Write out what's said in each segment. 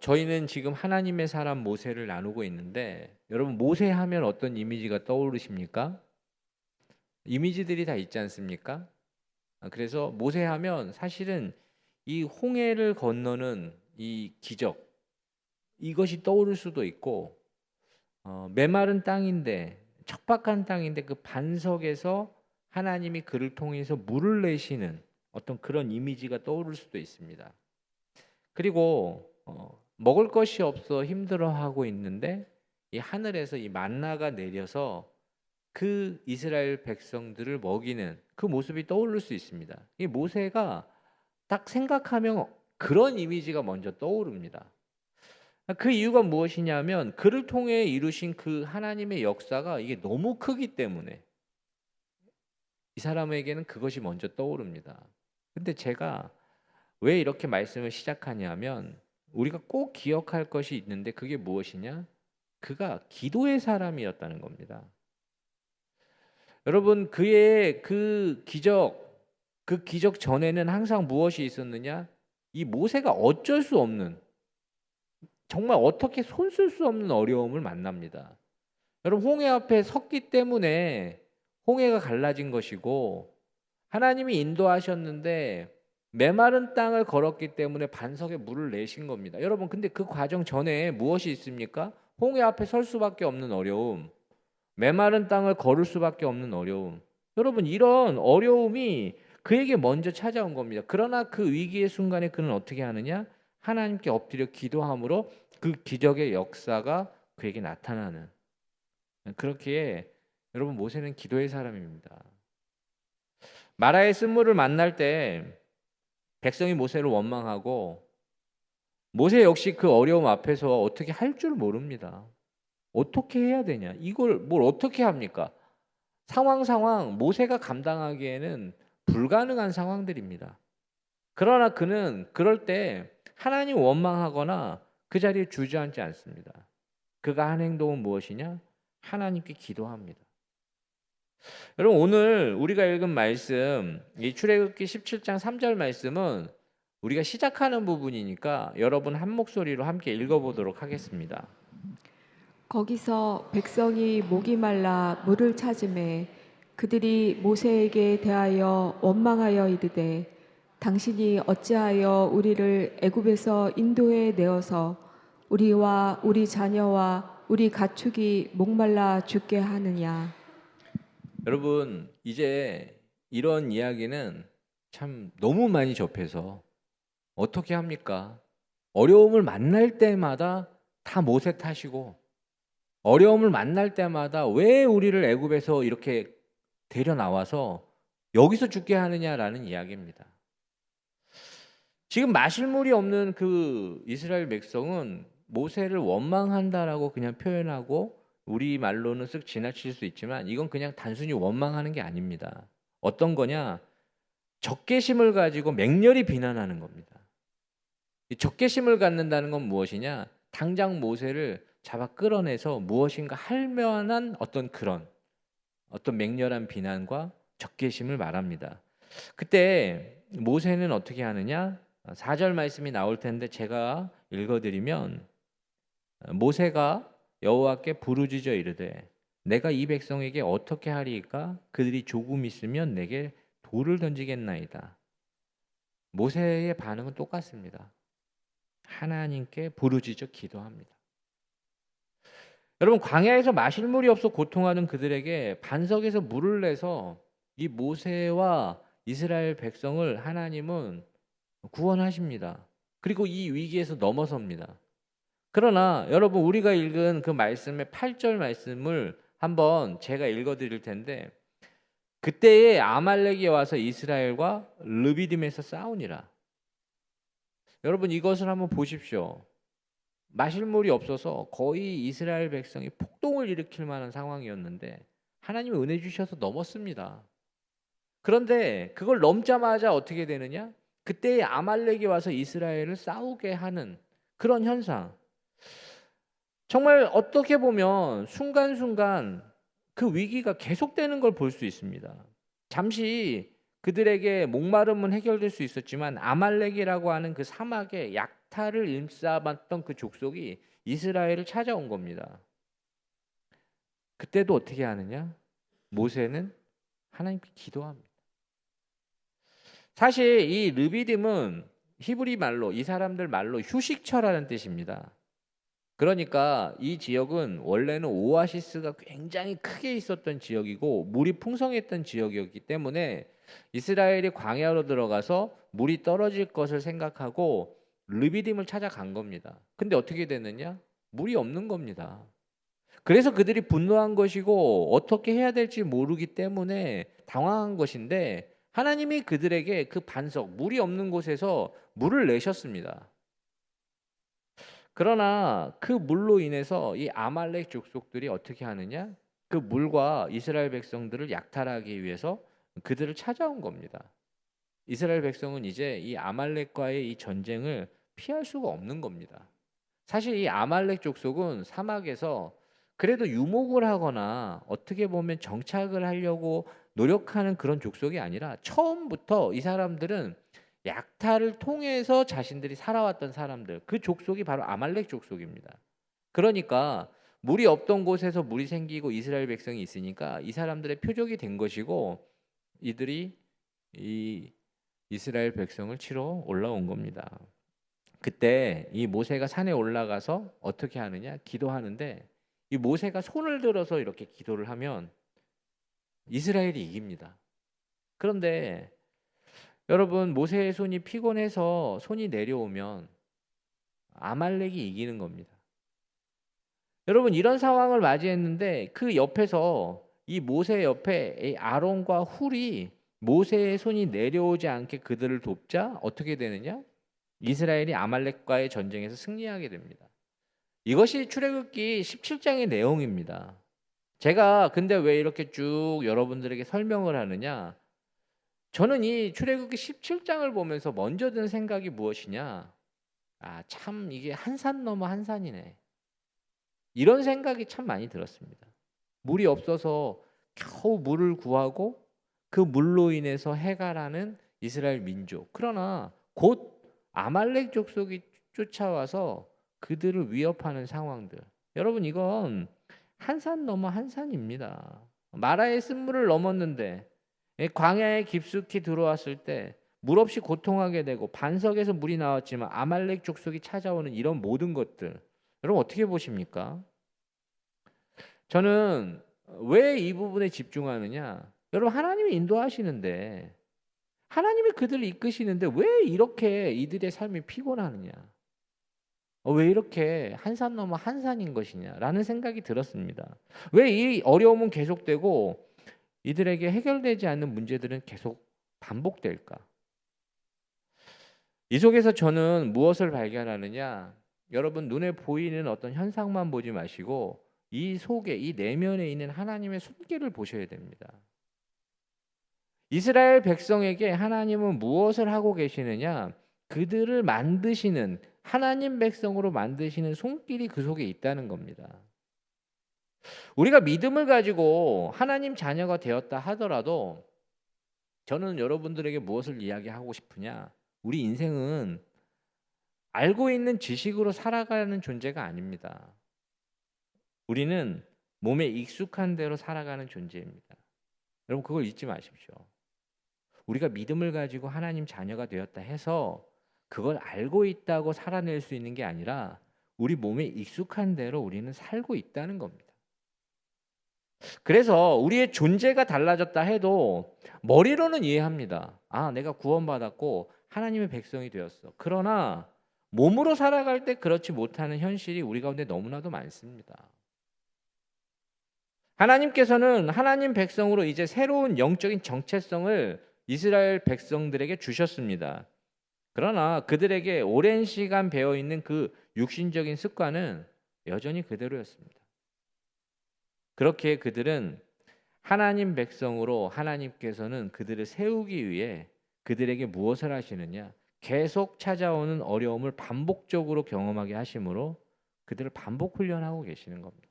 저희는 지금 하나님의 사람 모세를 나누고 있는데 여러분 모세 하면 어떤 이미지가 떠오르십니까? 이미지들이 다 있지 않습니까? 그래서 모세 하면 사실은 이 홍해를 건너는 이 기적 이것이 떠오를 수도 있고 메마른 땅인데 척박한 땅인데 그 반석에서 하나님이 그를 통해서 물을 내시는 어떤 그런 이미지가 떠오를 수도 있습니다. 그리고 먹을 것이 없어 힘들어하고 있는데 이 하늘에서 이 만나가 내려서 그 이스라엘 백성들을 먹이는 그 모습이 떠오를 수 있습니다. 이 모세가 딱 생각하면 그런 이미지가 먼저 떠오릅니다. 그 이유가 무엇이냐면 그를 통해 이루신 그 하나님의 역사가 이게 너무 크기 때문에 이 사람에게는 그것이 먼저 떠오릅니다. 근데 제가 왜 이렇게 말씀을 시작하냐면 우리가 꼭 기억할 것이 있는데 그게 무엇이냐? 그가 기도의 사람이었다는 겁니다. 여러분 그의 그 기적 전에는 항상 무엇이 있었느냐? 이 모세가 어쩔 수 없는 정말 어떻게 손 쓸 수 없는 어려움을 만납니다. 여러분 홍해 앞에 섰기 때문에 홍해가 갈라진 것이고 하나님이 인도하셨는데 메마른 땅을 걸었기 때문에 반석에 물을 내신 겁니다. 여러분 근데 그 과정 전에 무엇이 있습니까? 홍해 앞에 설 수밖에 없는 어려움, 메마른 땅을 걸을 수밖에 없는 어려움. 여러분 이런 어려움이 그에게 먼저 찾아온 겁니다. 그러나 그 위기의 순간에 그는 어떻게 하느냐? 하나님께 엎드려 기도함으로 그 기적의 역사가 그에게 나타나는 그렇기에 여러분 모세는 기도의 사람입니다. 마라의 쓴물을 만날 때 백성이 모세를 원망하고 모세 역시 그 어려움 앞에서 어떻게 할 줄 모릅니다. 어떻게 해야 되냐? 이걸 뭘 어떻게 합니까? 상황 모세가 감당하기에는 불가능한 상황들입니다. 그러나 그는 그럴 때 하나님 원망하거나 그 자리에 주저앉지 않습니다. 그가 한 행동은 무엇이냐? 하나님께 기도합니다. 여러분 오늘 우리가 읽은 말씀 이 출애굽기 17장 3절 말씀은 우리가 시작하는 부분이니까 여러분 한 목소리로 함께 읽어보도록 하겠습니다. 거기서 백성이 목이 말라 물을 찾음에 그들이 모세에게 대하여 원망하여 이르되 당신이 어찌하여 우리를 애굽에서 인도해 내어서 우리와 우리 자녀와 우리 가축이 목말라 죽게 하느냐. 여러분 이제 이런 이야기는 참 너무 많이 접해서 어떻게 합니까? 어려움을 만날 때마다 다 모세 탓이고 어려움을 만날 때마다 왜 우리를 애굽에서 이렇게 데려 나와서 여기서 죽게 하느냐라는 이야기입니다. 지금 마실 물이 없는 그 이스라엘 백성은 모세를 원망한다라고 그냥 표현하고 우리 말로는 쓱 지나칠 수 있지만 이건 그냥 단순히 원망하는 게 아닙니다. 어떤 거냐? 적개심을 가지고 맹렬히 비난하는 겁니다. 이 적개심을 갖는다는 건 무엇이냐? 당장 모세를 잡아 끌어내서 무엇인가 할 만한 어떤 맹렬한 비난과 적개심을 말합니다. 그때 모세는 어떻게 하느냐? 4절 말씀이 나올 텐데 제가 읽어드리면 모세가 여호와께 부르짖어 이르되 내가 이 백성에게 어떻게 하리이까? 그들이 조금 있으면 내게 돌을 던지겠나이다. 모세의 반응은 똑같습니다. 하나님께 부르짖어 기도합니다. 여러분 광야에서 마실 물이 없어 고통하는 그들에게 반석에서 물을 내서 이 모세와 이스라엘 백성을 하나님은 구원하십니다. 그리고 이 위기에서 넘어섭니다. 그러나 여러분 우리가 읽은 그 말씀의 8절 말씀을 한번 제가 읽어드릴 텐데 그때에 아말렉이 와서 이스라엘과 르비딤에서 싸우니라. 여러분 이것을 한번 보십시오. 마실 물이 없어서 거의 이스라엘 백성이 폭동을 일으킬 만한 상황이었는데 하나님이 은혜 주셔서 넘었습니다. 그런데 그걸 넘자마자 어떻게 되느냐? 그때의 아말렉이 와서 이스라엘을 싸우게 하는 그런 현상. 정말 어떻게 보면 순간순간 그 위기가 계속되는 걸 볼 수 있습니다. 잠시 그들에게 목마름은 해결될 수 있었지만 아말렉이라고 하는 그 사막의 약탈을 일삼았던 그 족속이 이스라엘을 찾아온 겁니다. 그때도 어떻게 하느냐? 모세는 하나님께 기도합니다. 사실 이 르비딤은 히브리 말로, 이 사람들 말로 휴식처라는 뜻입니다. 그러니까 이 지역은 원래는 오아시스가 굉장히 크게 있었던 지역이고 물이 풍성했던 지역이었기 때문에 이스라엘이 광야로 들어가서 물이 떨어질 것을 생각하고 르비딤을 찾아간 겁니다. 근데 어떻게 됐느냐? 물이 없는 겁니다. 그래서 그들이 분노한 것이고 어떻게 해야 될지 모르기 때문에 당황한 것인데, 하나님이 그들에게 그 반석, 물이 없는 곳에서 물을 내셨습니다. 그러나 그 물로 인해서 이 아말렉 족속들이 어떻게 하느냐? 그 물과 이스라엘 백성들을 약탈하기 위해서 그들을 찾아온 겁니다. 이스라엘 백성은 이제 이 아말렉과의 이 전쟁을 피할 수가 없는 겁니다. 사실 이 아말렉 족속은 사막에서 그래도 유목을 하거나 어떻게 보면 정착을 하려고 노력하는 그런 족속이 아니라 처음부터 이 사람들은 약탈을 통해서 자신들이 살아왔던 사람들, 그 족속이 바로 아말렉 족속입니다. 그러니까 물이 없던 곳에서 물이 생기고 이스라엘 백성이 있으니까 이 사람들의 표적이 된 것이고, 이들이 이 이스라엘 백성을 치러 올라온 겁니다. 그때 이 모세가 산에 올라가서 어떻게 하느냐? 기도하는데, 이 모세가 손을 들어서 이렇게 기도를 하면 이스라엘이 이깁니다. 그런데 여러분, 모세의 손이 피곤해서 손이 내려오면 아말렉이 이기는 겁니다. 여러분, 이런 상황을 맞이했는데 그 옆에서 이 모세 옆에 이 아론과 훌이 모세의 손이 내려오지 않게 그들을 돕자 어떻게 되느냐? 이스라엘이 아말렉과의 전쟁에서 승리하게 됩니다. 이것이 출애굽기 17장의 내용입니다. 제가 근데 왜 이렇게 쭉 여러분들에게 설명을 하느냐? 저는 이 출애굽기 17장을 보면서 먼저 든 생각이 무엇이냐? 아, 참 이게 한 산 넘어 한 산이네. 이런 생각이 참 많이 들었습니다. 물이 없어서 겨우 물을 구하고 그 물로 인해서 해갈하는 이스라엘 민족. 그러나 곧 아말렉 족속이 쫓아와서 그들을 위협하는 상황들. 여러분, 이건 한 산 넘어 한 산입니다. 마라의 쓴물을 넘었는데 광야에 깊숙이 들어왔을 때 물 없이 고통하게 되고 반석에서 물이 나왔지만 아말렉 족속이 찾아오는 이런 모든 것들, 여러분 어떻게 보십니까? 저는 왜 이 부분에 집중하느냐? 여러분, 하나님이 인도하시는데, 하나님이 그들을 이끄시는데 왜 이렇게 이들의 삶이 피곤하느냐? 왜 이렇게 한 산 넘어 한 산인 것이냐라는 생각이 들었습니다. 왜 이 어려움은 계속되고 이들에게 해결되지 않는 문제들은 계속 반복될까? 이 속에서 저는 무엇을 발견하느냐? 여러분, 눈에 보이는 어떤 현상만 보지 마시고 이 속에, 이 내면에 있는 하나님의 손길을 보셔야 됩니다. 이스라엘 백성에게 하나님은 무엇을 하고 계시느냐? 그들을 만드시는, 하나님 백성으로 만드시는 손길이 그 속에 있다는 겁니다. 우리가 믿음을 가지고 하나님 자녀가 되었다 하더라도 저는 여러분들에게 무엇을 이야기하고 싶으냐? 우리 인생은 알고 있는 지식으로 살아가는 존재가 아닙니다. 우리는 몸에 익숙한 대로 살아가는 존재입니다. 여러분, 그걸 잊지 마십시오. 우리가 믿음을 가지고 하나님 자녀가 되었다 해서 그걸 알고 있다고 살아낼 수 있는 게 아니라 우리 몸에 익숙한 대로 우리는 살고 있다는 겁니다. 그래서 우리의 존재가 달라졌다 해도 머리로는 이해합니다. 아, 내가 구원받았고 하나님의 백성이 되었어. 그러나 몸으로 살아갈 때 그렇지 못하는 현실이 우리 가운데 너무나도 많습니다. 하나님께서는 하나님 백성으로 이제 새로운 영적인 정체성을 이스라엘 백성들에게 주셨습니다. 그러나 그들에게 오랜 시간 배어 있는 그 육신적인 습관은 여전히 그대로였습니다. 그렇게 그들은 하나님 백성으로 하나님께서는 그들을 세우기 위해 그들에게 무엇을 하시느냐? 계속 찾아오는 어려움을 반복적으로 경험하게 하심으로 그들을 반복 훈련하고 계시는 겁니다.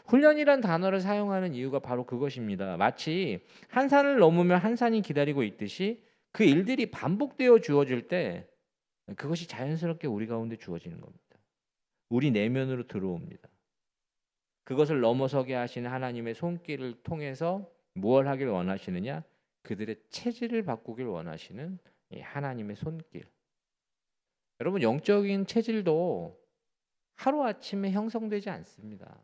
훈련이란 단어를 사용하는 이유가 바로 그것입니다. 마치 한 산을 넘으면 한 산이 기다리고 있듯이 그 일들이 반복되어 주어질 때 그것이 자연스럽게 우리 가운데 주어지는 겁니다. 우리 내면으로 들어옵니다. 그것을 넘어서게 하시는 하나님의 손길을 통해서 무엇을 하길 원하시느냐? 그들의 체질을 바꾸길 원하시는 이 하나님의 손길. 여러분, 영적인 체질도 하루아침에 형성되지 않습니다.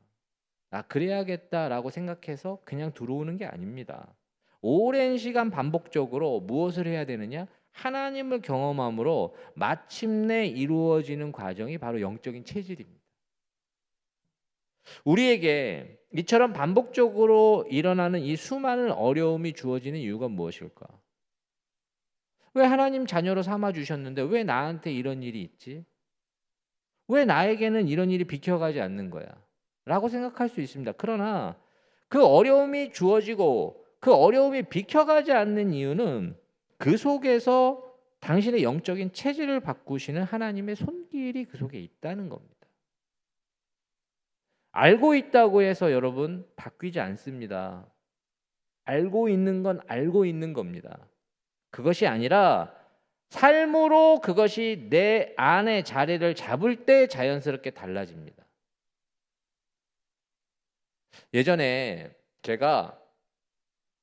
그래야겠다라고 생각해서 그냥 들어오는 게 아닙니다. 오랜 시간 반복적으로 무엇을 해야 되느냐? 하나님을 경험함으로 마침내 이루어지는 과정이 바로 영적인 체질입니다. 우리에게 이처럼 반복적으로 일어나는 이 수많은 어려움이 주어지는 이유가 무엇일까? 왜 하나님 자녀로 삼아 주셨는데 왜 나한테 이런 일이 있지? 왜 나에게는 이런 일이 비켜가지 않는 거야? 라고 생각할 수 있습니다. 그러나 그 어려움이 주어지고 그 어려움이 비켜가지 않는 이유는 그 속에서 당신의 영적인 체질을 바꾸시는 하나님의 손길이 그 속에 있다는 겁니다. 알고 있다고 해서 여러분 바뀌지 않습니다. 알고 있는 건 알고 있는 겁니다. 그것이 아니라 삶으로 그것이 내 안에 자리를 잡을 때 자연스럽게 달라집니다. 예전에 제가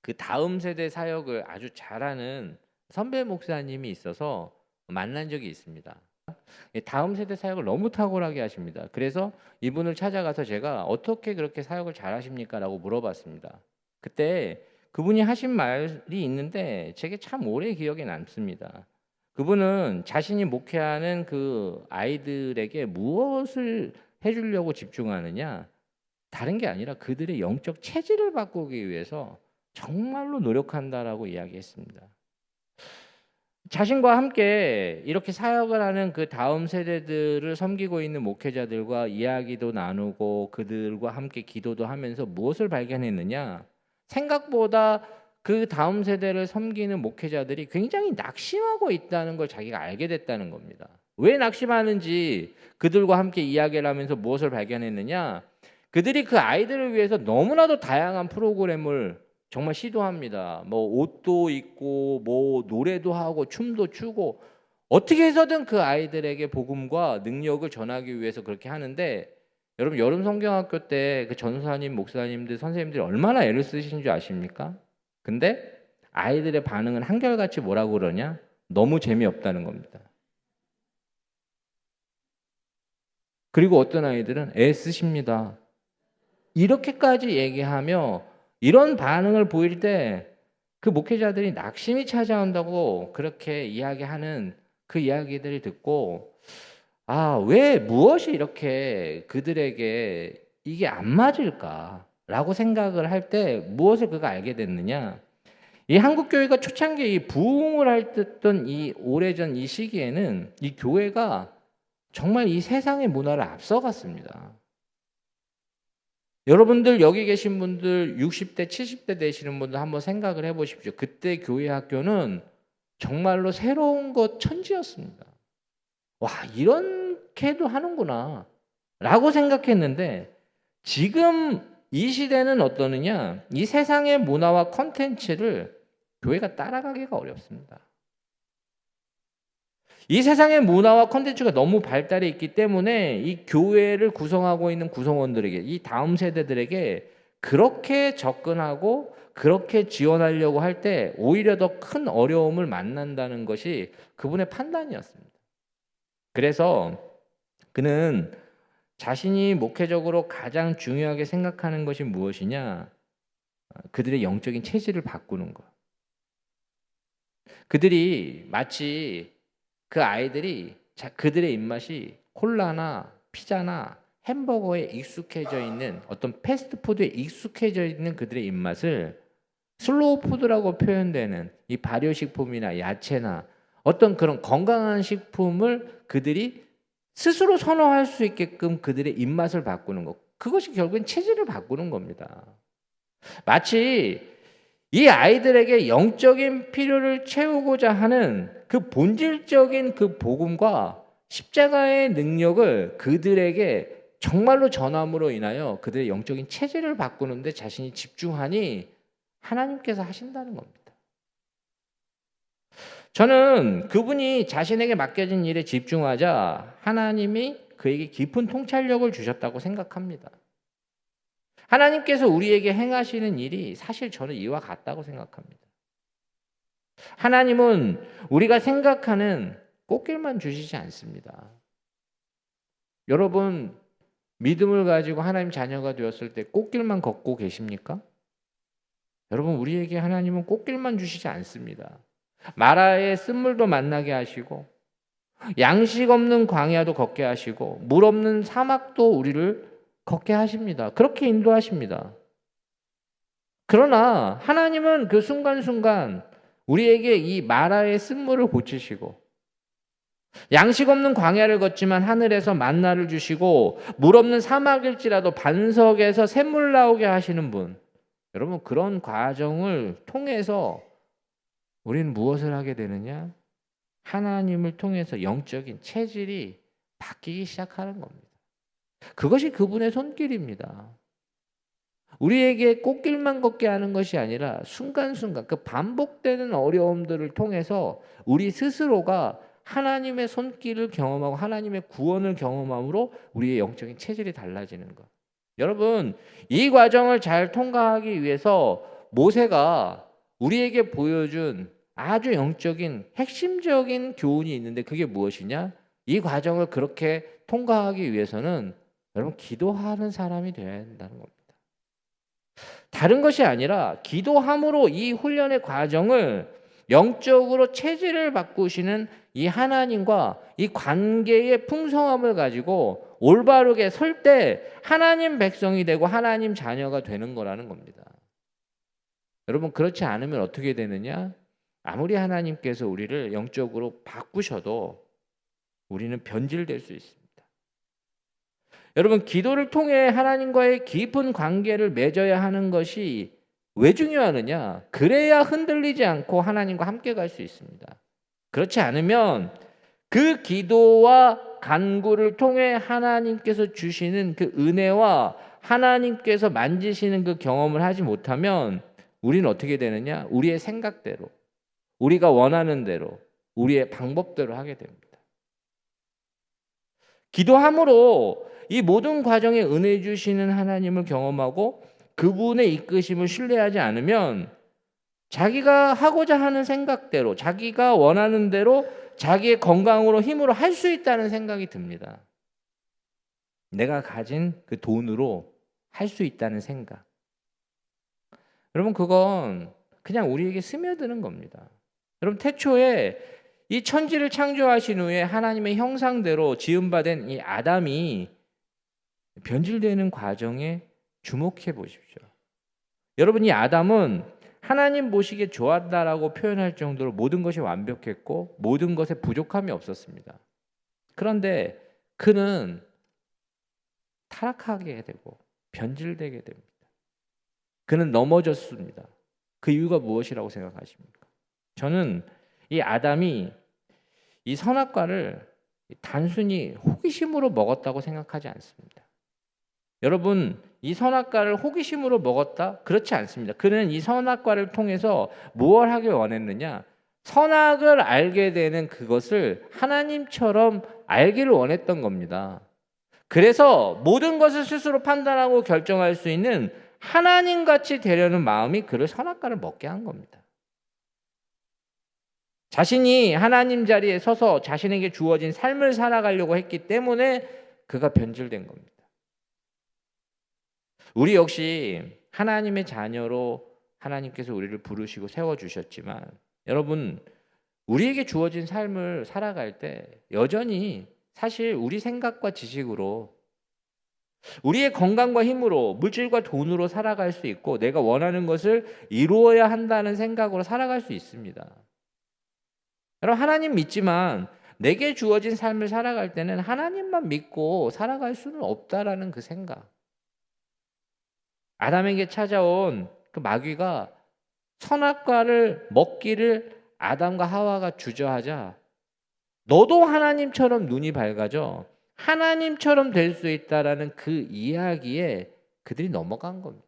그 다음 세대 사역을 아주 잘하는 선배 목사님이 있어서 만난 적이 있습니다. 다음 세대 사역을 너무 탁월하게 하십니다. 그래서 이분을 찾아가서 제가 어떻게 그렇게 사역을 잘하십니까? 라고 물어봤습니다. 그때 그분이 하신 말이 있는데 제게 참 오래 기억에 남습니다. 그분은 자신이 목회하는 그 아이들에게 무엇을 해주려고 집중하느냐? 다른 게 아니라 그들의 영적 체질을 바꾸기 위해서 정말로 노력한다라고 이야기했습니다. 자신과 함께 이렇게 사역을 하는 그 다음 세대들을 섬기고 있는 목회자들과 이야기도 나누고 그들과 함께 기도도 하면서 무엇을 발견했느냐? 생각보다 그 다음 세대를 섬기는 목회자들이 굉장히 낙심하고 있다는 걸 자기가 알게 됐다는 겁니다. 왜 낙심하는지 그들과 함께 이야기를 하면서 무엇을 발견했느냐? 그들이 그 아이들을 위해서 너무나도 다양한 프로그램을 정말 시도합니다. 뭐 옷도 입고 뭐 노래도 하고 춤도 추고 어떻게 해서든 그 아이들에게 복음과 능력을 전하기 위해서 그렇게 하는데 여러분 여름 성경학교 때 그 전사님, 목사님들, 선생님들이 얼마나 애를 쓰시는 줄 아십니까? 근데 아이들의 반응은 한결같이 뭐라고 그러냐? 너무 재미없다는 겁니다. 그리고 어떤 아이들은 애 쓰십니다. 이렇게까지 얘기하며 이런 반응을 보일 때 그 목회자들이 낙심이 찾아온다고 그렇게 이야기하는 그 이야기들을 듣고 왜 무엇이 이렇게 그들에게 이게 안 맞을까라고 생각을 할 때 무엇을 그가 알게 됐느냐? 이 한국 교회가 초창기에 이 부흥을 할 듯던 이 오래전 이 시기에는 이 교회가 정말 이 세상의 문화를 앞서갔습니다. 여러분들 여기 계신 분들 60대, 70대 되시는 분들 한번 생각을 해보십시오. 그때 교회 학교는 정말로 새로운 것 천지였습니다. 와, 이렇게도 하는구나 라고 생각했는데 지금 이 시대는 어떠느냐? 이 세상의 문화와 콘텐츠를 교회가 따라가기가 어렵습니다. 이 세상의 문화와 콘텐츠가 너무 발달해 있기 때문에 이 교회를 구성하고 있는 구성원들에게 이 다음 세대들에게 그렇게 접근하고 그렇게 지원하려고 할 때 오히려 더 큰 어려움을 만난다는 것이 그분의 판단이었습니다. 그래서 그는 자신이 목회적으로 가장 중요하게 생각하는 것이 무엇이냐? 그들의 영적인 체질을 바꾸는 것. 그들이 마치 그 아이들이 그들의 입맛이 콜라나 피자나 햄버거에 익숙해져 있는 어떤 패스트푸드에 익숙해져 있는 그들의 입맛을 슬로우 푸드라고 표현되는 이 발효식품이나 야채나 어떤 그런 건강한 식품을 그들이 스스로 선호할 수 있게끔 그들의 입맛을 바꾸는 것. 그것이 결국엔 체질을 바꾸는 겁니다. 마치 이 아이들에게 영적인 필요를 채우고자 하는 그 본질적인 그 복음과 십자가의 능력을 그들에게 정말로 전함으로 인하여 그들의 영적인 체질을 바꾸는데 자신이 집중하니 하나님께서 하신다는 겁니다. 저는 그분이 자신에게 맡겨진 일에 집중하자 하나님이 그에게 깊은 통찰력을 주셨다고 생각합니다. 하나님께서 우리에게 행하시는 일이 사실 저는 이와 같다고 생각합니다. 하나님은 우리가 생각하는 꽃길만 주시지 않습니다. 여러분, 믿음을 가지고 하나님 자녀가 되었을 때 꽃길만 걷고 계십니까? 여러분, 우리에게 하나님은 꽃길만 주시지 않습니다. 마라의 쓴물도 만나게 하시고 양식 없는 광야도 걷게 하시고 물 없는 사막도 우리를 걷게 하십니다. 그렇게 인도하십니다. 그러나 하나님은 그 순간순간 우리에게 이 마라의 쓴물을 고치시고 양식 없는 광야를 걷지만 하늘에서 만나를 주시고 물 없는 사막일지라도 반석에서 샘물 나오게 하시는 분. 여러분, 그런 과정을 통해서 우리는 무엇을 하게 되느냐? 하나님을 통해서 영적인 체질이 바뀌기 시작하는 겁니다. 그것이 그분의 손길입니다. 우리에게 꽃길만 걷게 하는 것이 아니라 순간순간 그 반복되는 어려움들을 통해서 우리 스스로가 하나님의 손길을 경험하고 하나님의 구원을 경험함으로 우리의 영적인 체질이 달라지는 것. 여러분, 이 과정을 잘 통과하기 위해서 모세가 우리에게 보여준 아주 영적인 핵심적인 교훈이 있는데 그게 무엇이냐? 이 과정을 그렇게 통과하기 위해서는 여러분 기도하는 사람이 되어야 된다는 겁니다. 다른 것이 아니라 기도함으로 이 훈련의 과정을 영적으로 체질을 바꾸시는 이 하나님과 이 관계의 풍성함을 가지고 올바르게 설 때 하나님 백성이 되고 하나님 자녀가 되는 거라는 겁니다. 여러분, 그렇지 않으면 어떻게 되느냐? 아무리 하나님께서 우리를 영적으로 바꾸셔도 우리는 변질될 수 있습니다. 여러분, 기도를 통해 하나님과의 깊은 관계를 맺어야 하는 것이 왜 중요하느냐? 그래야 흔들리지 않고 하나님과 함께 갈 수 있습니다. 그렇지 않으면 그 기도와 간구를 통해 하나님께서 주시는 그 은혜와 하나님께서 만지시는 그 경험을 하지 못하면 우리는 어떻게 되느냐? 우리의 생각대로, 우리가 원하는 대로, 우리의 방법대로 하게 됩니다. 기도함으로 이 모든 과정에 은혜 주시는 하나님을 경험하고 그분의 이끄심을 신뢰하지 않으면 자기가 하고자 하는 생각대로, 자기가 원하는 대로 자기의 건강으로 힘으로 할 수 있다는 생각이 듭니다. 내가 가진 그 돈으로 할 수 있다는 생각. 여러분, 그건 그냥 우리에게 스며드는 겁니다. 여러분, 태초에 이 천지를 창조하신 후에 하나님의 형상대로 지음받은 이 아담이 변질되는 과정에 주목해 보십시오. 여러분, 이 아담은 하나님 보시기에 좋았다라고 표현할 정도로 모든 것이 완벽했고 모든 것에 부족함이 없었습니다. 그런데 그는 타락하게 되고 변질되게 됩니다. 그는 넘어졌습니다. 그 이유가 무엇이라고 생각하십니까? 저는 이 아담이 이 선악과를 단순히 호기심으로 먹었다고 생각하지 않습니다. 여러분, 이 선악과를 호기심으로 먹었다? 그렇지 않습니다. 그는 이 선악과를 통해서 무엇을 하길 원했느냐? 선악을 알게 되는 그것을 하나님처럼 알기를 원했던 겁니다. 그래서 모든 것을 스스로 판단하고 결정할 수 있는 하나님같이 되려는 마음이 그를 선악과를 먹게 한 겁니다. 자신이 하나님 자리에 서서 자신에게 주어진 삶을 살아가려고 했기 때문에 그가 변질된 겁니다. 우리 역시 하나님의 자녀로 하나님께서 우리를 부르시고 세워주셨지만 여러분, 우리에게 주어진 삶을 살아갈 때 여전히 사실 우리 생각과 지식으로 우리의 건강과 힘으로 물질과 돈으로 살아갈 수 있고 내가 원하는 것을 이루어야 한다는 생각으로 살아갈 수 있습니다. 여러분, 하나님 믿지만 내게 주어진 삶을 살아갈 때는 하나님만 믿고 살아갈 수는 없다라는 그 생각. 아담에게 찾아온 그 마귀가 선악과를 먹기를 아담과 하와가 주저하자 너도 하나님처럼 눈이 밝아져 하나님처럼 될 수 있다라는 그 이야기에 그들이 넘어간 겁니다.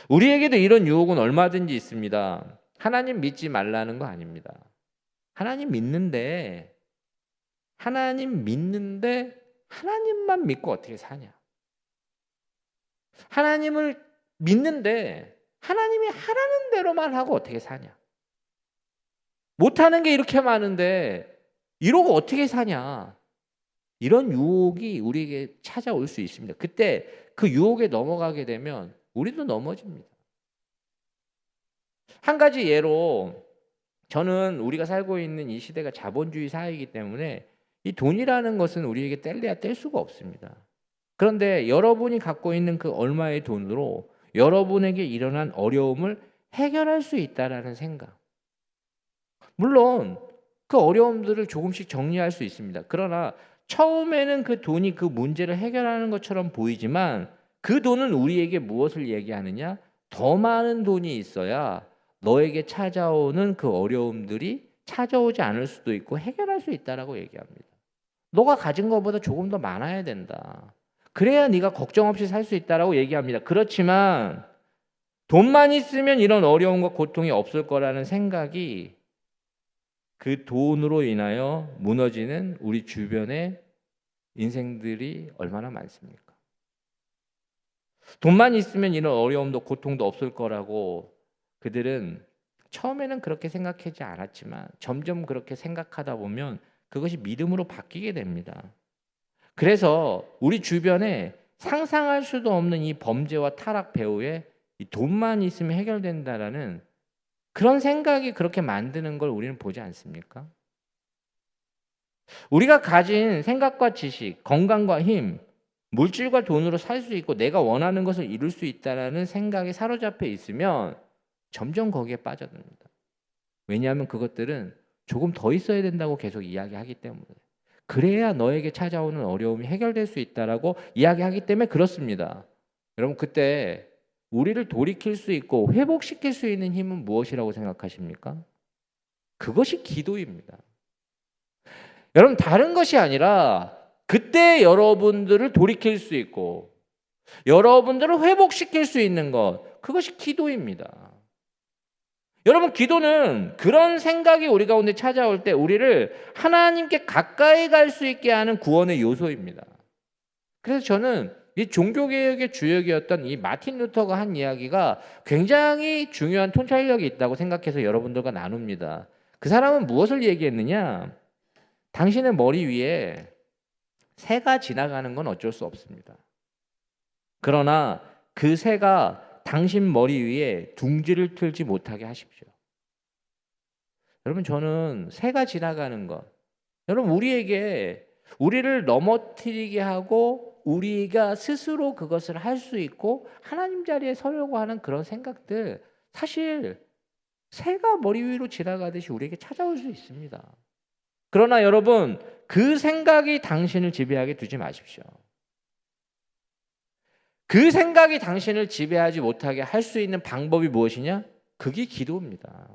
우리에게도 이런 유혹은 얼마든지 있습니다. 하나님 믿지 말라는 거 아닙니다. 하나님 믿는데 하나님만 믿고 어떻게 사냐? 하나님을 믿는데 하나님이 하라는 대로만 하고 어떻게 사냐? 못하는 게 이렇게 많은데 이러고 어떻게 사냐? 이런 유혹이 우리에게 찾아올 수 있습니다. 그때 그 유혹에 넘어가게 되면 우리도 넘어집니다. 한 가지 예로, 저는 우리가 살고 있는 이 시대가 자본주의 사회이기 때문에 이 돈이라는 것은 우리에게 뗄래야 뗄 수가 없습니다. 그런데 여러분이 갖고 있는 그 얼마의 돈으로 여러분에게 일어난 어려움을 해결할 수 있다라는 생각. 물론 그 어려움들을 조금씩 정리할 수 있습니다. 그러나 처음에는 그 돈이 그 문제를 해결하는 것처럼 보이지만 그 돈은 우리에게 무엇을 얘기하느냐? 더 많은 돈이 있어야 너에게 찾아오는 그 어려움들이 찾아오지 않을 수도 있고 해결할 수 있다라고 얘기합니다. 너가 가진 것보다 조금 더 많아야 된다. 그래야 네가 걱정 없이 살 수 있다라고 얘기합니다. 그렇지만 돈만 있으면 이런 어려움과 고통이 없을 거라는 생각이 그 돈으로 인하여 무너지는 우리 주변의 인생들이 얼마나 많습니까? 돈만 있으면 이런 어려움도 고통도 없을 거라고 그들은 처음에는 그렇게 생각하지 않았지만 점점 그렇게 생각하다 보면 그것이 믿음으로 바뀌게 됩니다. 그래서 우리 주변에 상상할 수도 없는 이 범죄와 타락 배후에 이 돈만 있으면 해결된다라는 그런 생각이 그렇게 만드는 걸 우리는 보지 않습니까? 우리가 가진 생각과 지식, 건강과 힘, 물질과 돈으로 살 수 있고 내가 원하는 것을 이룰 수 있다라는 생각에 사로잡혀 있으면 점점 거기에 빠져듭니다. 왜냐하면 그것들은 조금 더 있어야 된다고 계속 이야기하기 때문에, 그래야 너에게 찾아오는 어려움이 해결될 수 있다라고 이야기하기 때문에 그렇습니다. 여러분, 그때 우리를 돌이킬 수 있고 회복시킬 수 있는 힘은 무엇이라고 생각하십니까? 그것이 기도입니다. 여러분, 다른 것이 아니라 그때 여러분들을 돌이킬 수 있고 여러분들을 회복시킬 수 있는 것, 그것이 기도입니다. 여러분, 기도는 그런 생각이 우리 가운데 찾아올 때 우리를 하나님께 가까이 갈 수 있게 하는 구원의 요소입니다. 그래서 저는 이 종교개혁의 주역이었던 이 마틴 루터가 한 이야기가 굉장히 중요한 통찰력이 있다고 생각해서 여러분들과 나눕니다. 그 사람은 무엇을 얘기했느냐? 당신의 머리 위에 새가 지나가는 건 어쩔 수 없습니다. 그러나 그 새가 당신 머리 위에 둥지를 틀지 못하게 하십시오. 여러분, 저는 새가 지나가는 것, 여러분, 우리를 넘어뜨리게 하고 우리가 스스로 그것을 할 수 있고 하나님 자리에 서려고 하는 그런 생각들, 사실 새가 머리 위로 지나가듯이 우리에게 찾아올 수 있습니다. 그러나 여러분, 그 생각이 당신을 지배하게 두지 마십시오. 그 생각이 당신을 지배하지 못하게 할 수 있는 방법이 무엇이냐? 그게 기도입니다.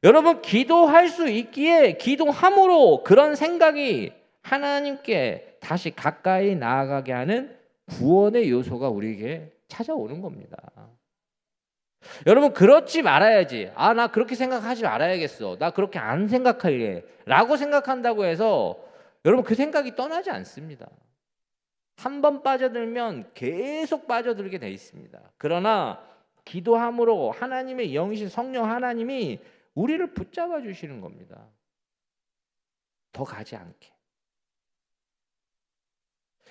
여러분, 기도할 수 있기에 기도함으로 그런 생각이 하나님께 다시 가까이 나아가게 하는 구원의 요소가 우리에게 찾아오는 겁니다. 여러분, 그렇지 말아야지. 나 그렇게 생각하지 말아야겠어. 나 그렇게 안 생각할래. 라고 생각한다고 해서 여러분, 그 생각이 떠나지 않습니다. 한 번 빠져들면 계속 빠져들게 돼 있습니다. 그러나 기도함으로 하나님의 영이신 성령 하나님이 우리를 붙잡아 주시는 겁니다. 더 가지 않게.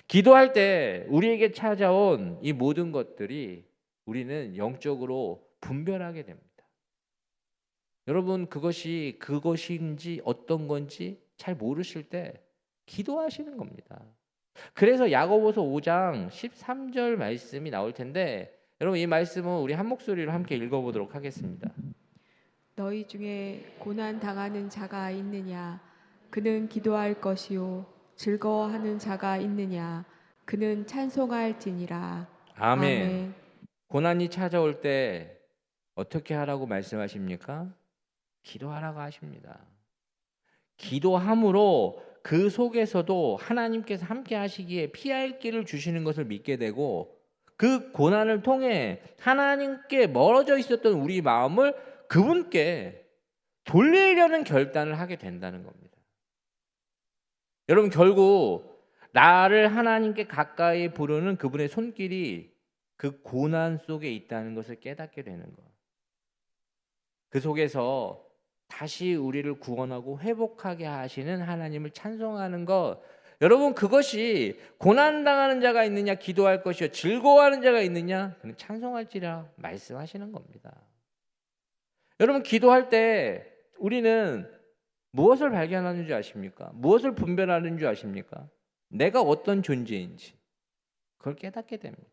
기도할 때 우리에게 찾아온 이 모든 것들이 우리는 영적으로 분별하게 됩니다. 여러분, 그것인지 어떤 건지 잘 모르실 때 기도하시는 겁니다. 그래서 야고보서 5장 13절 말씀이 나올 텐데, 여러분, 이 말씀은 우리 한 목소리로 함께 읽어보도록 하겠습니다. 너희 중에 고난 당하는 자가 있느냐? 그는 기도할 것이요. 즐거워하는 자가 있느냐? 그는 찬송할지니라. 아멘. 아멘. 고난이 찾아올 때 어떻게 하라고 말씀하십니까? 기도하라고 하십니다. 기도함으로 그 속에서도 하나님께서 함께 하시기에 피할 길을 주시는 것을 믿게 되고, 그 고난을 통해 하나님께 멀어져 있었던 우리 마음을 그분께 돌리려는 결단을 하게 된다는 겁니다. 여러분, 결국 나를 하나님께 가까이 부르는 그분의 손길이 그 고난 속에 있다는 것을 깨닫게 되는 것. 그 속에서 다시 우리를 구원하고 회복하게 하시는 하나님을 찬송하는 것. 여러분, 그것이 고난당하는 자가 있느냐 기도할 것이요 즐거워하는 자가 있느냐 그는 찬송할지라 말씀하시는 겁니다. 여러분, 기도할 때 우리는 무엇을 발견하는 줄 아십니까? 무엇을 분별하는 줄 아십니까? 내가 어떤 존재인지 그걸 깨닫게 됩니다.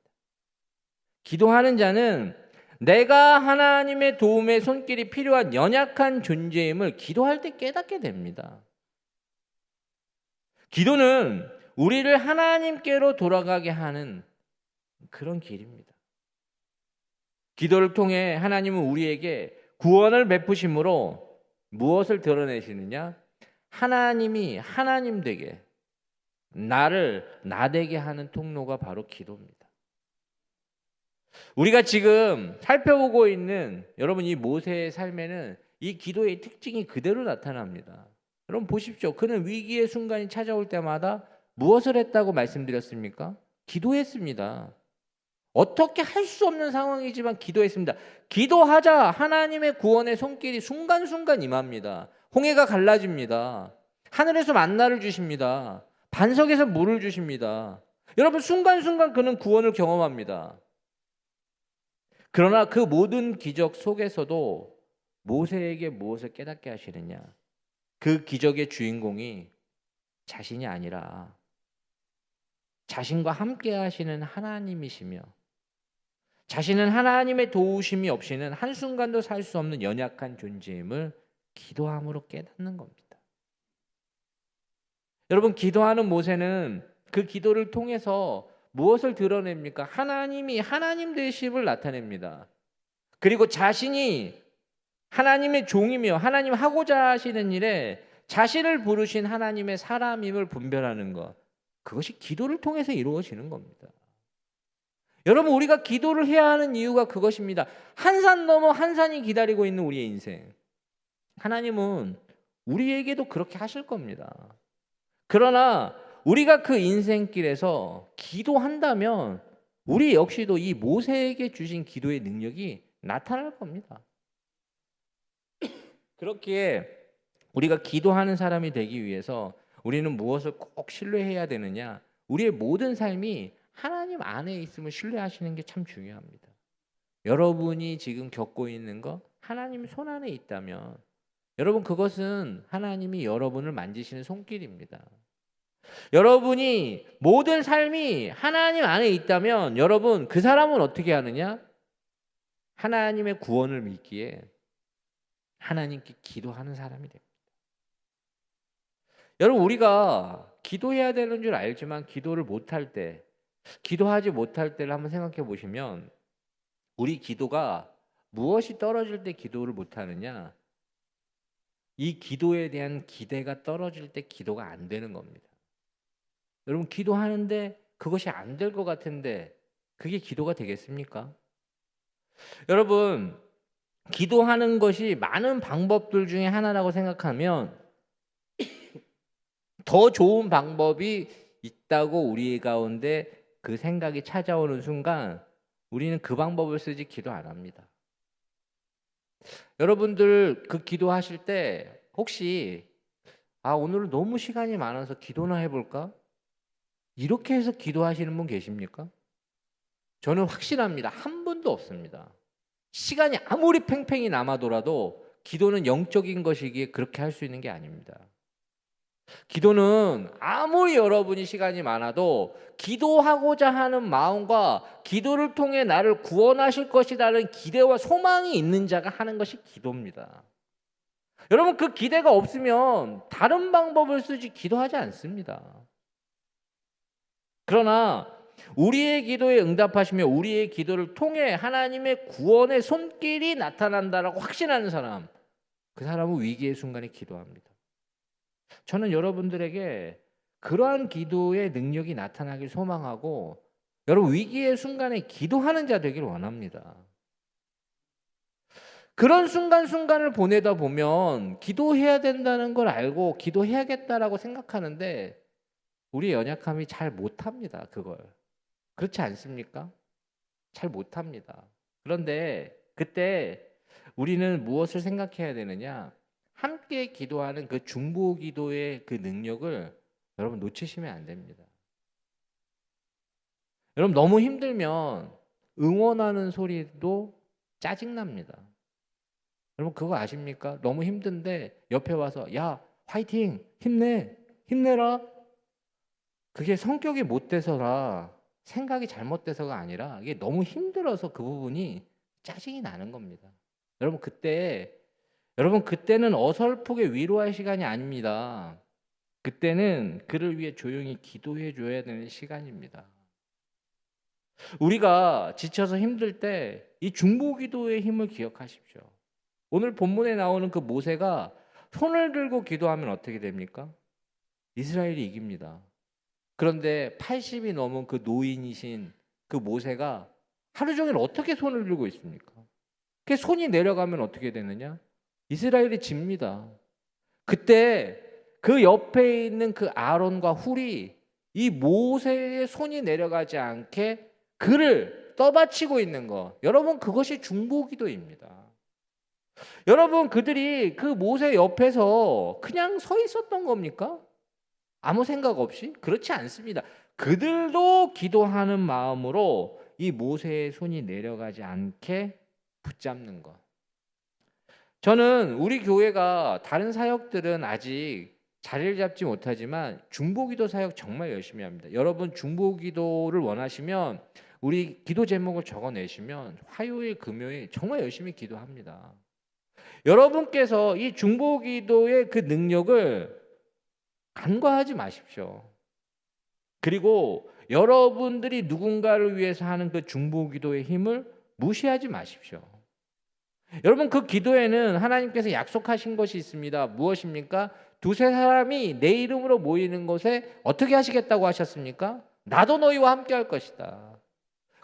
기도하는 자는 내가 하나님의 도움의 손길이 필요한 연약한 존재임을 기도할 때 깨닫게 됩니다. 기도는 우리를 하나님께로 돌아가게 하는 그런 길입니다. 기도를 통해 하나님은 우리에게 구원을 베푸심으로 무엇을 드러내시느냐? 하나님이 하나님 되게, 나를 나 되게 하는 통로가 바로 기도입니다. 우리가 지금 살펴보고 있는 여러분 이 모세의 삶에는 이 기도의 특징이 그대로 나타납니다. 여러분 보십시오. 그는 위기의 순간이 찾아올 때마다 무엇을 했다고 말씀드렸습니까? 기도했습니다. 어떻게 할 수 없는 상황이지만 기도했습니다. 기도하자 하나님의 구원의 손길이 순간순간 임합니다. 홍해가 갈라집니다. 하늘에서 만나를 주십니다. 반석에서 물을 주십니다. 여러분, 순간순간 그는 구원을 경험합니다. 그러나 그 모든 기적 속에서도 모세에게 무엇을 깨닫게 하시느냐? 그 기적의 주인공이 자신이 아니라 자신과 함께 하시는 하나님이시며, 자신은 하나님의 도우심이 없이는 한순간도 살 수 없는 연약한 존재임을 기도함으로 깨닫는 겁니다. 여러분, 기도하는 모세는 그 기도를 통해서 무엇을 드러냅니까? 하나님이 하나님 되심을 나타냅니다. 그리고 자신이 하나님의 종이며 하나님 하고자 하시는 일에 자신을 부르신 하나님의 사람임을 분별하는 것, 그것이 기도를 통해서 이루어지는 겁니다. 여러분, 우리가 기도를 해야 하는 이유가 그것입니다. 한 산 넘어 한 산이 기다리고 있는 우리의 인생, 하나님은 우리에게도 그렇게 하실 겁니다. 그러나 우리가 그 인생길에서 기도한다면 우리 역시도 이 모세에게 주신 기도의 능력이 나타날 겁니다. 그렇기에 우리가 기도하는 사람이 되기 위해서 우리는 무엇을 꼭 신뢰해야 되느냐? 우리의 모든 삶이 하나님 안에 있음을 신뢰하시는 게 참 중요합니다. 여러분이 지금 겪고 있는 거 하나님 손 안에 있다면 여러분, 그것은 하나님이 여러분을 만지시는 손길입니다. 여러분이 모든 삶이 하나님 안에 있다면 여러분, 그 사람은 어떻게 하느냐? 하나님의 구원을 믿기에 하나님께 기도하는 사람이 됩니다. 여러분, 우리가 기도해야 되는 줄 알지만 기도를 못할 때, 기도하지 못할 때를 한번 생각해 보시면 우리 기도가 무엇이 떨어질 때 기도를 못하느냐? 이 기도에 대한 기대가 떨어질 때 기도가 안 되는 겁니다. 여러분, 기도하는데 그것이 안 될 것 같은데 그게 기도가 되겠습니까? 여러분, 기도하는 것이 많은 방법들 중에 하나라고 생각하면 더 좋은 방법이 있다고 우리 가운데 그 생각이 찾아오는 순간 우리는 그 방법을 쓰지 기도 안 합니다. 여러분들 그 기도하실 때 혹시 오늘은 너무 시간이 많아서 기도나 해볼까? 이렇게 해서 기도하시는 분 계십니까? 저는 확신합니다. 한 분도 없습니다. 시간이 아무리 팽팽히 남아돌아도 기도는 영적인 것이기에 그렇게 할 수 있는 게 아닙니다. 기도는 아무리 여러분이 시간이 많아도 기도하고자 하는 마음과 기도를 통해 나를 구원하실 것이라는 기대와 소망이 있는 자가 하는 것이 기도입니다. 여러분, 그 기대가 없으면 다른 방법을 쓰지 기도하지 않습니다. 그러나 우리의 기도에 응답하시며 우리의 기도를 통해 하나님의 구원의 손길이 나타난다라고 확신하는 사람, 그 사람은 위기의 순간에 기도합니다. 저는 여러분들에게 그러한 기도의 능력이 나타나길 소망하고 여러분, 위기의 순간에 기도하는 자 되길 원합니다. 그런 순간순간을 보내다 보면 기도해야 된다는 걸 알고 기도해야겠다라고 생각하는데 우리의 연약함이 잘 못합니다. 그걸. 그렇지 않습니까? 잘 못합니다. 그런데 그때 우리는 무엇을 생각해야 되느냐? 함께 기도하는 그 중보 기도의 그 능력을 여러분 놓치시면 안 됩니다. 여러분 너무 힘들면 응원하는 소리도 짜증납니다. 여러분 그거 아십니까? 너무 힘든데 옆에 와서 야 화이팅 힘내 힘내라. 그게 성격이 못 돼서라 생각이 잘못돼서가 아니라 이게 너무 힘들어서 그 부분이 짜증이 나는 겁니다. 여러분 그때는 어설프게 위로할 시간이 아닙니다. 그때는 그를 위해 조용히 기도해 줘야 되는 시간입니다. 우리가 지쳐서 힘들 때 이 중보기도의 힘을 기억하십시오. 오늘 본문에 나오는 그 모세가 손을 들고 기도하면 어떻게 됩니까? 이스라엘이 이깁니다. 그런데 80이 넘은 그 노인이신 그 모세가 하루 종일 어떻게 손을 들고 있습니까? 그 손이 내려가면 어떻게 되느냐? 이스라엘이 집니다. 그때 그 옆에 있는 그 아론과 훌이 이 모세의 손이 내려가지 않게 그를 떠받치고 있는 것. 여러분 그것이 중보기도입니다. 여러분 그들이 그 모세 옆에서 그냥 서 있었던 겁니까? 아무 생각 없이? 그렇지 않습니다. 그들도 기도하는 마음으로 이 모세의 손이 내려가지 않게 붙잡는 것. 저는 우리 교회가 다른 사역들은 아직 자리를 잡지 못하지만 중보기도 사역 정말 열심히 합니다. 여러분 중보기도를 원하시면 우리 기도 제목을 적어내시면 화요일, 금요일 정말 열심히 기도합니다. 여러분께서 이 중보기도의 그 능력을 간과하지 마십시오. 그리고 여러분들이 누군가를 위해서 하는 그 중보기도의 힘을 무시하지 마십시오. 여러분 그 기도에는 하나님께서 약속하신 것이 있습니다. 무엇입니까? 두세 사람이 내 이름으로 모이는 곳에 어떻게 하시겠다고 하셨습니까? 나도 너희와 함께 할 것이다.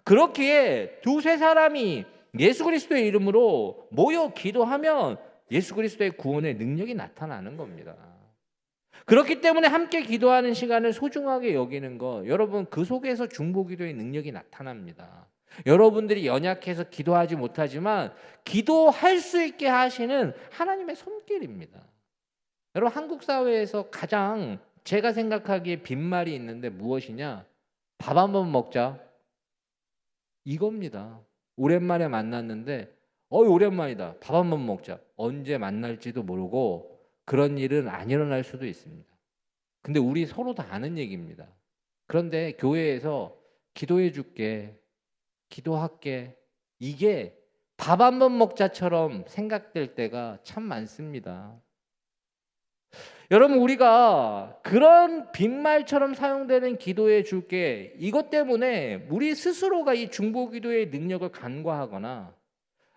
그렇기에 두세 사람이 예수 그리스도의 이름으로 모여 기도하면 예수 그리스도의 구원의 능력이 나타나는 겁니다. 그렇기 때문에 함께 기도하는 시간을 소중하게 여기는 것, 여러분 그 속에서 중보기도의 능력이 나타납니다. 여러분들이 연약해서 기도하지 못하지만 기도할 수 있게 하시는 하나님의 손길입니다. 여러분 한국 사회에서 가장 제가 생각하기에 빈말이 있는데 무엇이냐? 밥 한번 먹자. 이겁니다. 오랜만에 만났는데 오랜만이다. 밥 한번 먹자. 언제 만날지도 모르고 그런 일은 안 일어날 수도 있습니다. 근데 우리 서로 다 아는 얘기입니다. 그런데 교회에서 기도해 줄게. 기도할게. 이게 밥 한번 먹자처럼 생각될 때가 참 많습니다. 여러분 우리가 그런 빈말처럼 사용되는 기도해 줄게 이것 때문에 우리 스스로가 이 중보기도의 능력을 간과하거나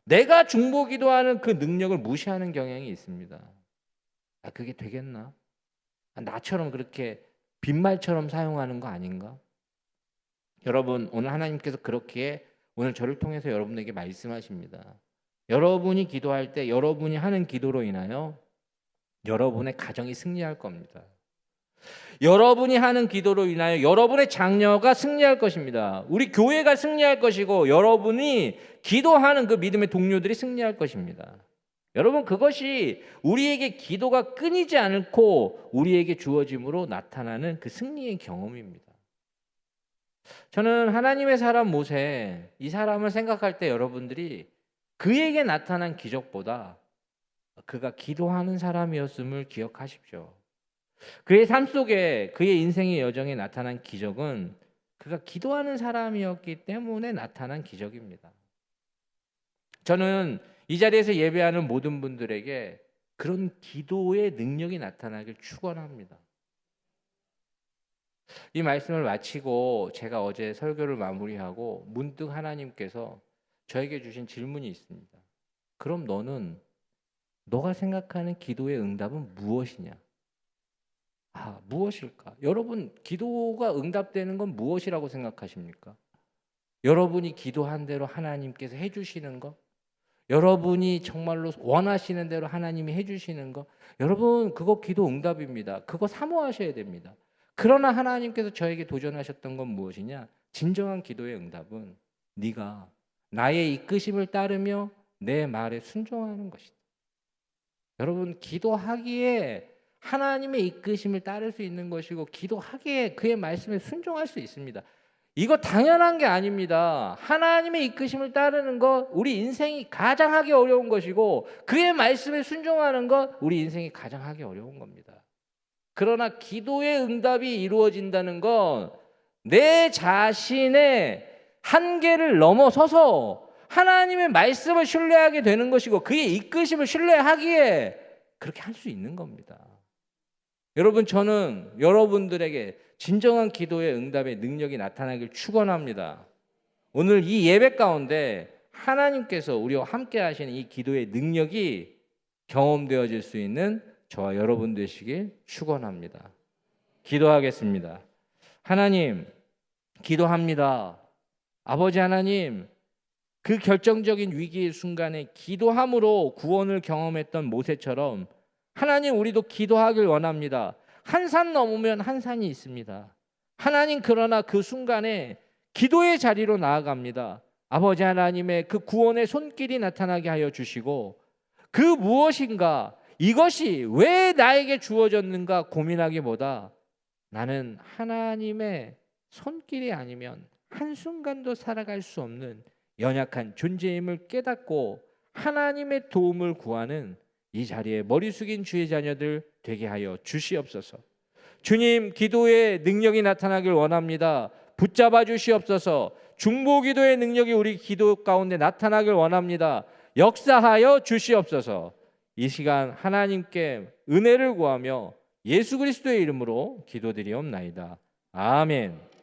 내가 중보기도하는 그 능력을 무시하는 경향이 있습니다. 그게 되겠나? 나처럼 그렇게 빈말처럼 사용하는 거 아닌가? 여러분 오늘 하나님께서 그렇게 오늘 저를 통해서 여러분에게 말씀하십니다. 여러분이 기도할 때 여러분이 하는 기도로 인하여 여러분의 가정이 승리할 겁니다. 여러분이 하는 기도로 인하여 여러분의 자녀가 승리할 것입니다. 우리 교회가 승리할 것이고 여러분이 기도하는 그 믿음의 동료들이 승리할 것입니다. 여러분 그것이 우리에게 기도가 끊이지 않고 우리에게 주어짐으로 나타나는 그 승리의 경험입니다. 저는 하나님의 사람 모세 이 사람을 생각할 때 여러분들이 그에게 나타난 기적보다 그가 기도하는 사람이었음을 기억하십시오. 그의 삶 속에 그의 인생의 여정에 나타난 기적은 그가 기도하는 사람이었기 때문에 나타난 기적입니다. 저는 이 자리에서 예배하는 모든 분들에게 그런 기도의 능력이 나타나길 축원합니다. 이 말씀을 마치고 제가 어제 설교를 마무리하고 문득 하나님께서 저에게 주신 질문이 있습니다. 그럼 너가 생각하는 기도의 응답은 무엇이냐? 무엇일까? 여러분 기도가 응답되는 건 무엇이라고 생각하십니까? 여러분이 기도한 대로 하나님께서 해주시는 것? 여러분이 정말로 원하시는 대로 하나님이 해주시는 거, 여러분 그거 기도 응답입니다. 그거 사모하셔야 됩니다. 그러나 하나님께서 저에게 도전하셨던 건 무엇이냐? 진정한 기도의 응답은 네가 나의 이끄심을 따르며 내 말에 순종하는 것이다. 여러분 기도하기에 하나님의 이끄심을 따를 수 있는 것이고, 기도하기에 그의 말씀에 순종할 수 있습니다. 이거 당연한 게 아닙니다. 하나님의 이끄심을 따르는 것, 우리 인생이 가장 하기 어려운 것이고, 그의 말씀에 순종하는 것, 우리 인생이 가장 하기 어려운 겁니다. 그러나 기도의 응답이 이루어진다는 건 내 자신의 한계를 넘어서서 하나님의 말씀을 신뢰하게 되는 것이고, 그의 이끄심을 신뢰하기에 그렇게 할 수 있는 겁니다. 여러분, 저는 여러분들에게 진정한 기도의 응답의 능력이 나타나길 축원합니다. 오늘 이 예배 가운데 하나님께서 우리와 함께 하시는 이 기도의 능력이 경험되어질 수 있는 저와 여러분 되시길 축원합니다. 기도하겠습니다. 하나님, 기도합니다. 아버지 하나님, 그 결정적인 위기의 순간에 기도함으로 구원을 경험했던 모세처럼 하나님, 우리도 기도하길 원합니다. 한 산 넘으면 한 산이 있습니다. 하나님, 그러나 그 순간에 기도의 자리로 나아갑니다. 아버지 하나님의 그 구원의 손길이 나타나게 하여 주시고, 그 무엇인가, 이것이 왜 나에게 주어졌는가 고민하기보다 나는 하나님의 손길이 아니면 한순간도 살아갈 수 없는 연약한 존재임을 깨닫고 하나님의 도움을 구하는 이 자리에 머리 숙인 주의 자녀들 되게 하여 주시옵소서. 주님, 기도의 능력이 나타나길 원합니다. 붙잡아 주시옵소서. 중보기도의 능력이 우리 기도 가운데 나타나길 원합니다. 역사하여 주시옵소서. 이 시간 하나님께 은혜를 구하며 예수 그리스도의 이름으로 기도드리옵나이다. 아멘.